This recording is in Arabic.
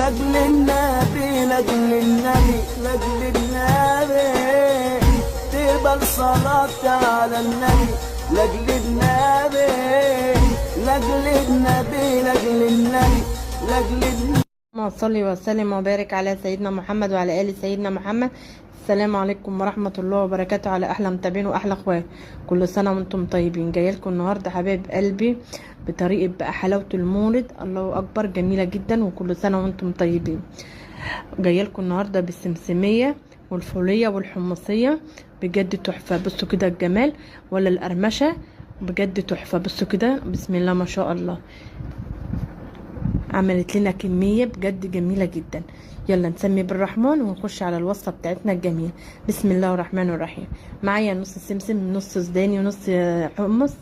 لاجل النبي لاجل النبي لاجل النبي تقبل صلاتي على النبي لاجل النبي لاجل النبي لاجل النبي لاجل النبي. اللهم صل وسلم وبارك على سيدنا محمد وعلى ال سيدنا محمد. السلام عليكم ورحمه الله وبركاته على احلى متابعين واحلى اخوات. كل سنه وانتم طيبين. جايه لكم النهارده حبايب قلبي بطريقه بقى حلاوه المولد، الله اكبر، جميله جدا، وكل سنه وانتم طيبين. جايه لكم النهارده بالسمسميه والفوليه والحمصيه، بجد تحفه. بصوا كده الجمال، ولا القرمشه، بجد تحفه. بصوا كده، بسم الله ما شاء الله، عملت لنا كمية بجد جميلة جدا. يلا نسمي بالرحمن ونخش على الوصفة بتاعتنا الجميلة. بسم الله الرحمن الرحيم. معايا نص سمسم، نص سوداني، ونص حمص،